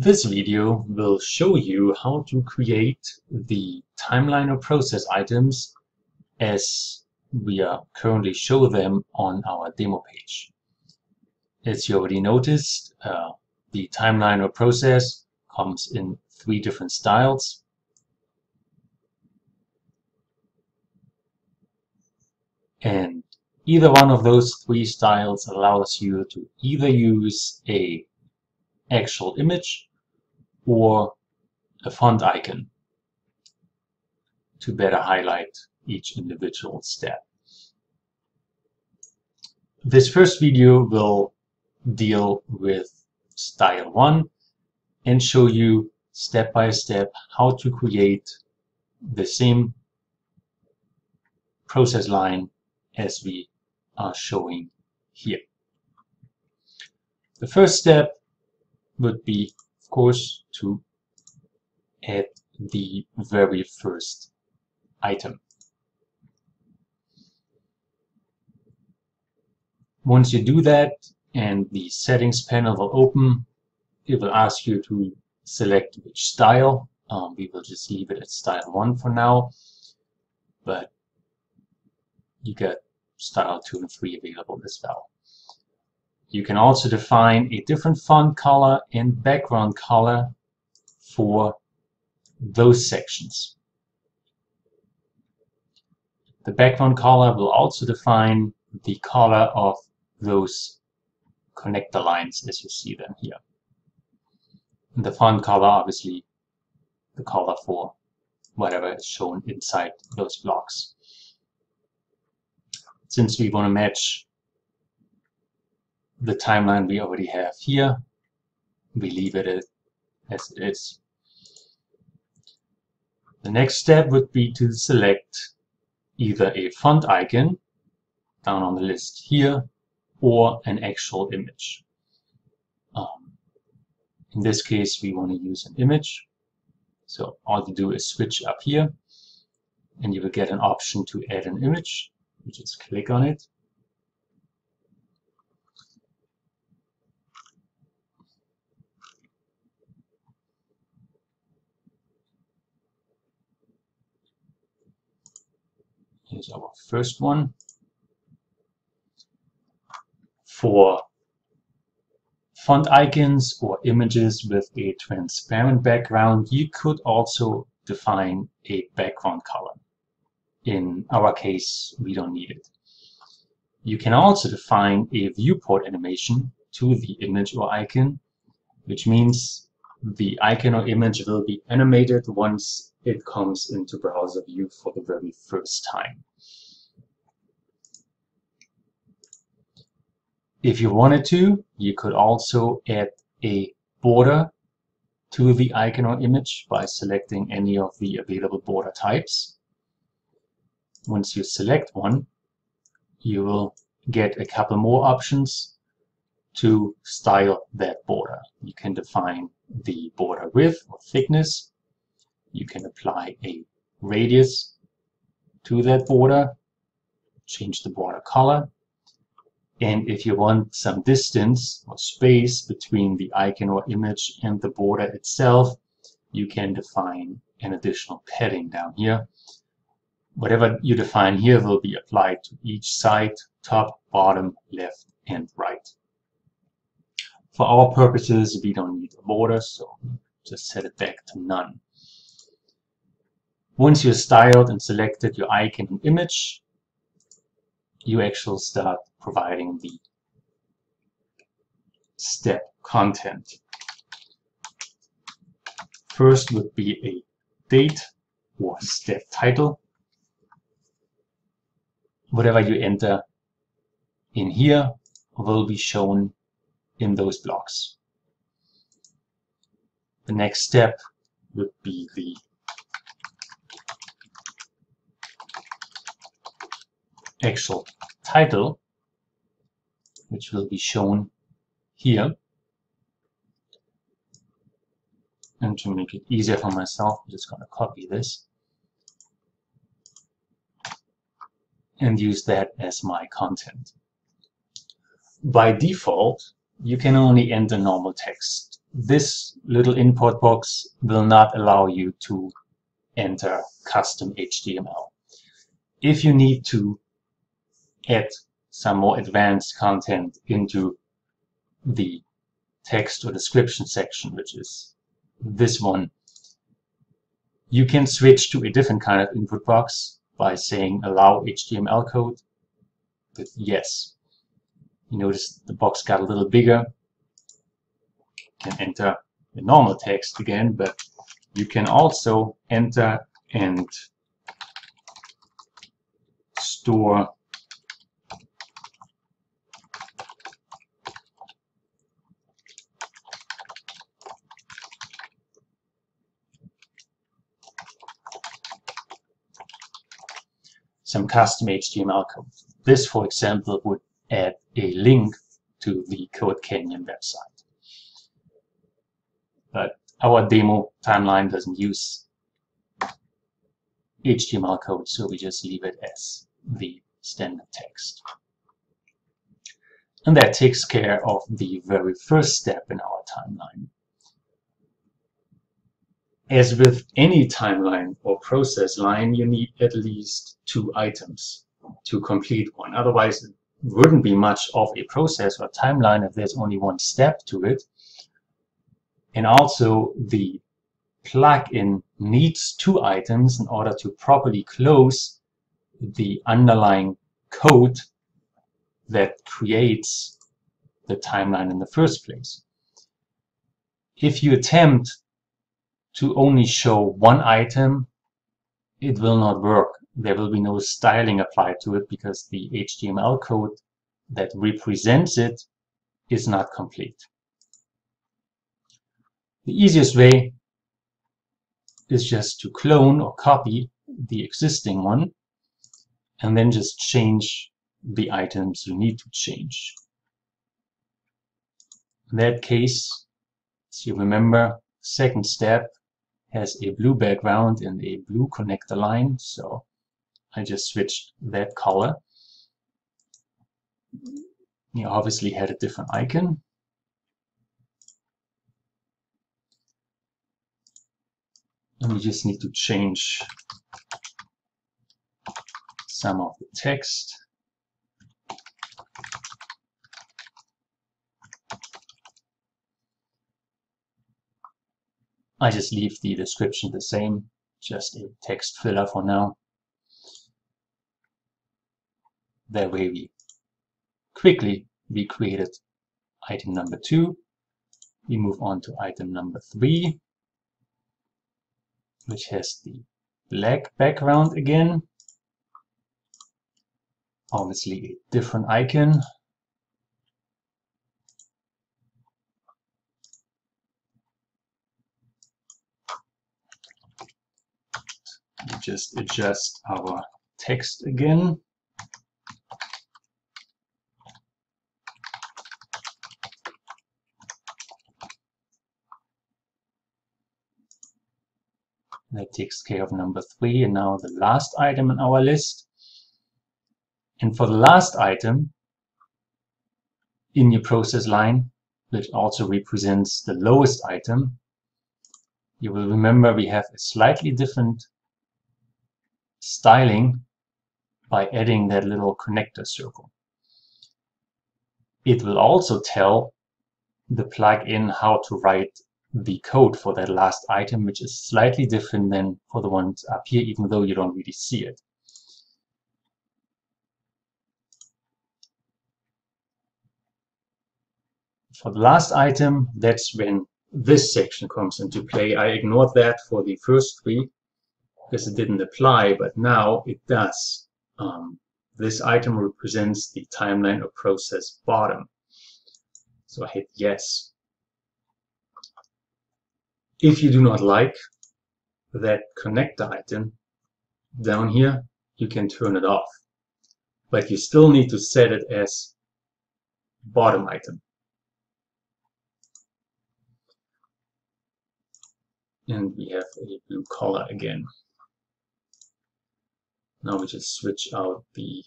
This video will show you how to create the timeline or process items as we are currently show them on our demo page. As you already noticed, the timeline or process comes in 3 different styles. And either one of those 3 styles allows you to either use an actual image or a font icon to better highlight each individual step. This first video will deal with style 1 and show you step by step how to create the same process line as we are showing here. The first step would be, of course, to add the very first item. Once you do that and the settings panel will open, it will ask you to select which style. We will just leave it at style 1 for now, but you get style 2 and 3 available as well. You can also define a different font color and background color for those sections. The background color will also define the color of those connector lines as you see them here. And the font color, obviously, the color for whatever is shown inside those blocks. Since we want to match the timeline we already have here, we leave it as it is. The next step would be to select either a font icon down on the list here or an actual image. In this case, we want to use an image. So all you do is switch up here and you will get an option to add an image. You just click on it. Here's our first one. For font icons or images with a transparent background, you could also define a background color. In our case, we don't need it. You can also define a viewport animation to the image or icon, which means the icon or image will be animated once it comes into browser view for the very first time. If you wanted to, you could also add a border to the icon or image by selecting any of the available border types. Once you select one, you will get a couple more options to style that border. You can define the border width or thickness. You can apply a radius to that border, change the border color. And if you want some distance or space between the icon or image and the border itself, you can define an additional padding down here. Whatever you define here will be applied to each side, top, bottom, left, and right. For our purposes, we don't need a border, so just set it back to none. Once you've styled and selected your icon and image, you actually start providing the step content. First would be a date or step title. Whatever you enter in here will be shown in those blocks. The next step would be the actual title, which will be shown here. And to make it easier for myself, I'm just going to copy this and use that as my content. By default, you can only enter normal text this little input box will not allow you to enter custom HTML. If you need to add some more advanced content into the text or description section, which is this one, you can switch to a different kind of input box by saying allow HTML code with yes. You notice the box got a little bigger. You can enter the normal text again, but you can also enter and store some custom HTML code. This, for example, would add a link to the Code Canyon website. But our demo timeline doesn't use HTML code, so we just leave it as the standard text. And that takes care of the very first step in our timeline. As with any timeline or process line, you need at least 2 items to complete one. Otherwise, it wouldn't be much of a process or timeline if there's only one step to it. And also, the plugin needs 2 items in order to properly close the underlying code that creates the timeline in the first place. If you attempt to only show 1 item, it will not work. There will be no styling applied to it because the HTML code that represents it is not complete. The easiest way is just to clone or copy the existing one and then just change the items you need to change. In that case, as you remember, second step has a blue background and a blue connector line, so I just switched that color. You obviously had a different icon. And we just need to change some of the text. I just leave the description the same, just a text filler for now. That way we quickly recreated item number 2. We move on to item number 3, which has the black background again. Obviously a different icon. We just adjust our text again. That takes care of number 3, and now the last item in our list. And for the last item in your process line, which also represents the lowest item, you will remember we have a slightly different styling by adding that little connector circle. It will also tell the plugin how to write the code for that last item, which is slightly different than for the ones up here, even though you don't really see it. For the last item, that's when this section comes into play. I ignored that for the first 3 because it didn't apply, but now it does. This item represents the timeline or process bottom. So I hit yes. If you do not like that connector item down here, you can turn it off. But you still need to set it as bottom item. And we have a blue color again. Now we just switch out the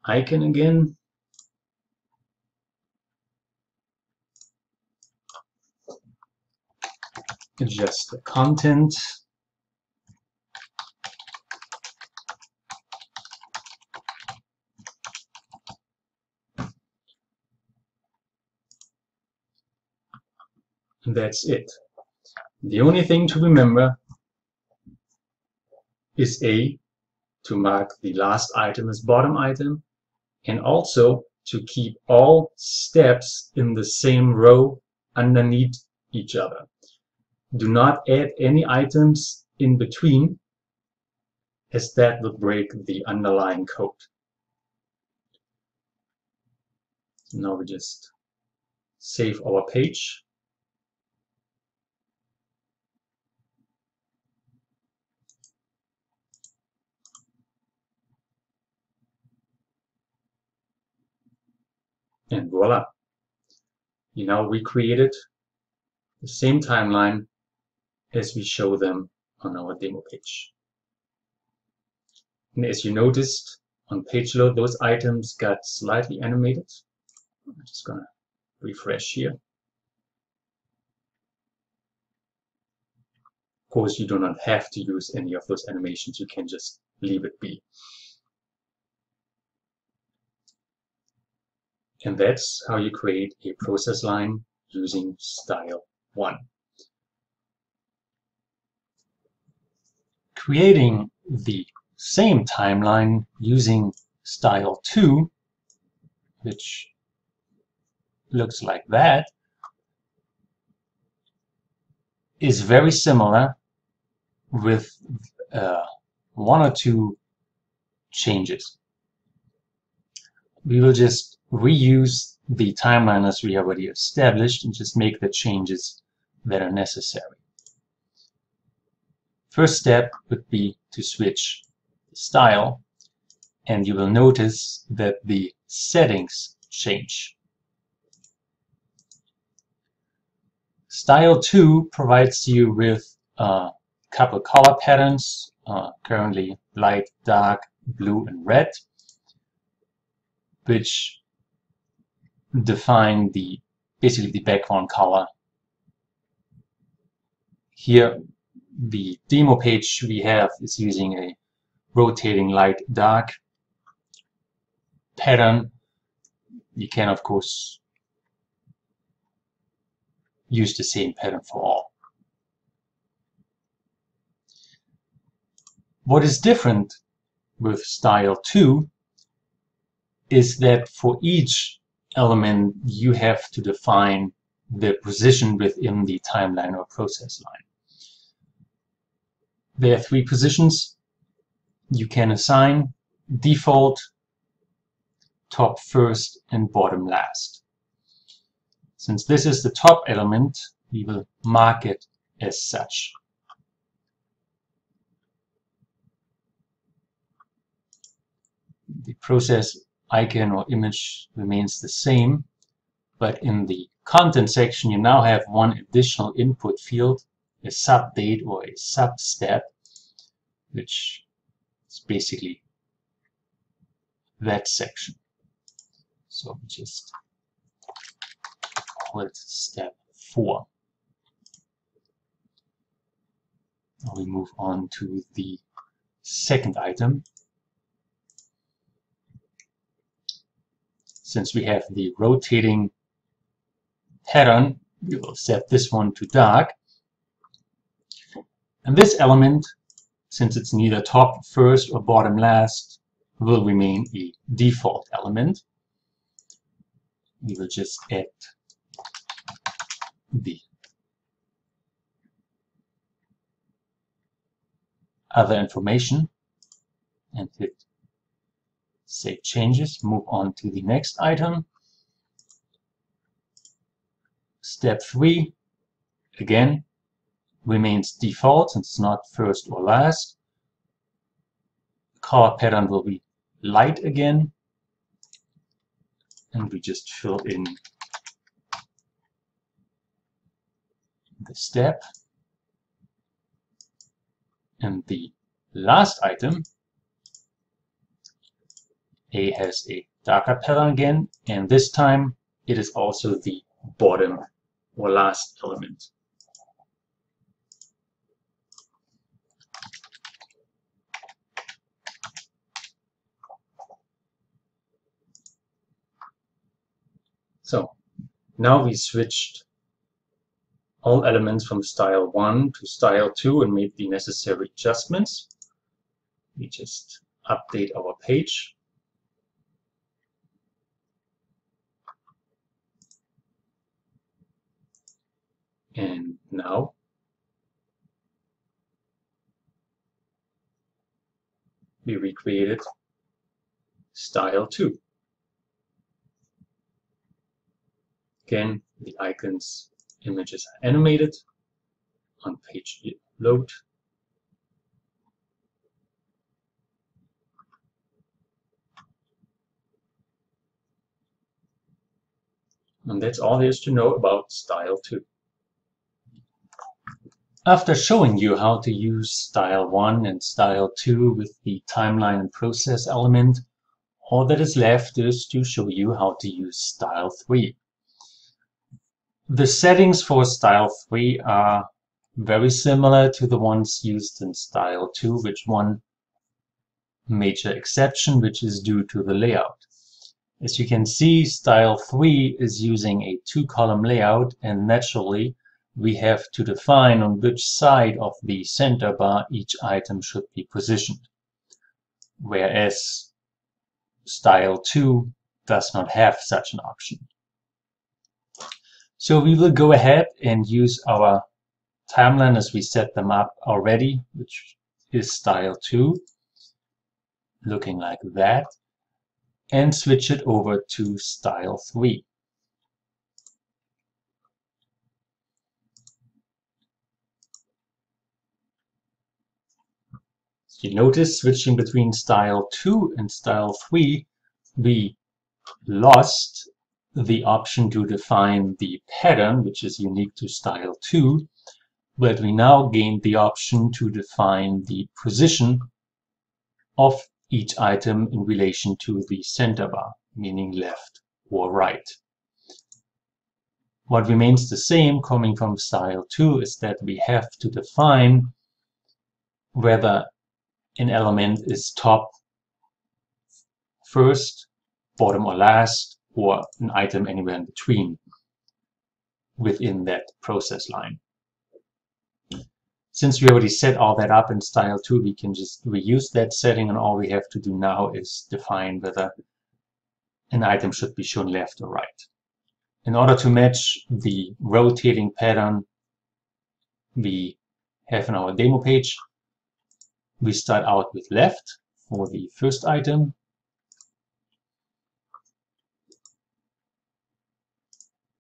icon again. adjust the content. And that's it. The only thing to remember is A, to mark the last item as bottom item, and also to keep all steps in the same row underneath each other. Do not add any items in between, as that will break the underlying code. So now we just save our page. And voila! You now recreated the same timeline as we show them on our demo page. And as you noticed, on page load, those items got slightly animated. I'm just gonna refresh here. Of course, you do not have to use any of those animations. You can just leave it be. And that's how you create a process line using style 1. Creating the same timeline using style 2, which looks like that, is very similar with one or two changes. We will just reuse the timeline as we already established and just make the changes that are necessary. First step would be to switch the style, and you will notice that the settings change. Style 2 provides you with a couple color patterns, currently light, dark, blue, and red, which define basically the background color. Here, the demo page we have is using a rotating light dark pattern. You can of course use the same pattern for all. What is different with style 2 is that for each element you have to define the position within the timeline or process line. There are 3 positions you can assign: default, top first, and bottom last. Since this is the top element, we will mark it as such. The process icon or image remains the same, but in the content section you now have one additional input field, a sub date or a sub step, which is basically that section. So we just call it step 4. Now we move on to the second item. Since we have the rotating pattern, we will set this one to dark. And this element, since it's neither top first or bottom last, will remain a default element. We will just add the other information and hit Save Changes. Move on to the next item. Step 3, again, remains default since it's not first or last. Color pattern will be light again, and we just fill in the step. And the last item, A has a darker pattern again, and this time it is also the bottom or last element. Now we switched all elements from style 1 to style 2 and made the necessary adjustments. We just update our page. And now we recreated style 2. Again, the icons images are animated on page load. And that's all there is to know about style 2. After showing you how to use style 1 and style 2 with the timeline and process element, all that is left is to show you how to use style 3. The settings for style 3 are very similar to the ones used in style 2, with one major exception, which is due to the layout. As you can see, style 3 is using a 2-column layout, and naturally we have to define on which side of the center bar each item should be positioned, whereas style 2 does not have such an option. So we will go ahead and use our timeline as we set them up already, which is style 2, looking like that, and switch it over to style 3. So you notice switching between style 2 and style 3, we lost the option to define the pattern, which is unique to style 2, but we now gained the option to define the position of each item in relation to the center bar, meaning left or right. What remains the same coming from style 2 is that we have to define whether an element is top first, bottom or last, or an item anywhere in between within that process line. Since we already set all that up in style 2, we can just reuse that setting, and all we have to do now is define whether an item should be shown left or right. In order to match the rotating pattern we have in our demo page, we start out with left for the first item.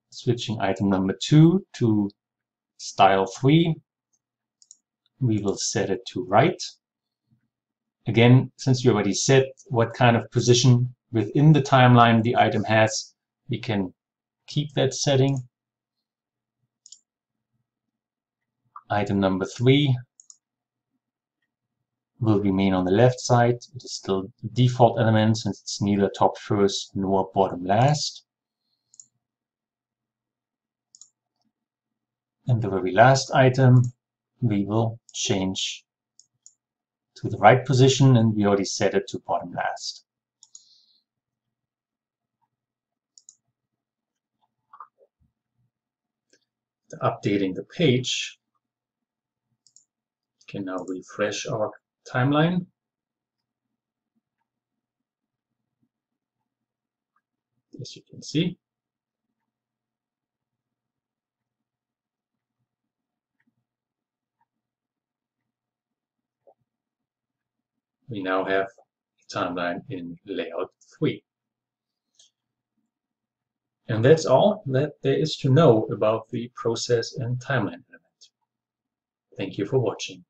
Switching item number 2 to style 3, we will set it to right. Again, since we already set what kind of position within the timeline the item has, we can keep that setting. Item number 3 will remain on the left side. It is still the default element since it's neither top first nor bottom last. And the very last item we will change to the right position, and we already set it to bottom last. Updating the page, we can now refresh our timeline. As you can see, we now have a timeline in layout 3. And that's all that there is to know about the process and timeline element. Thank you for watching.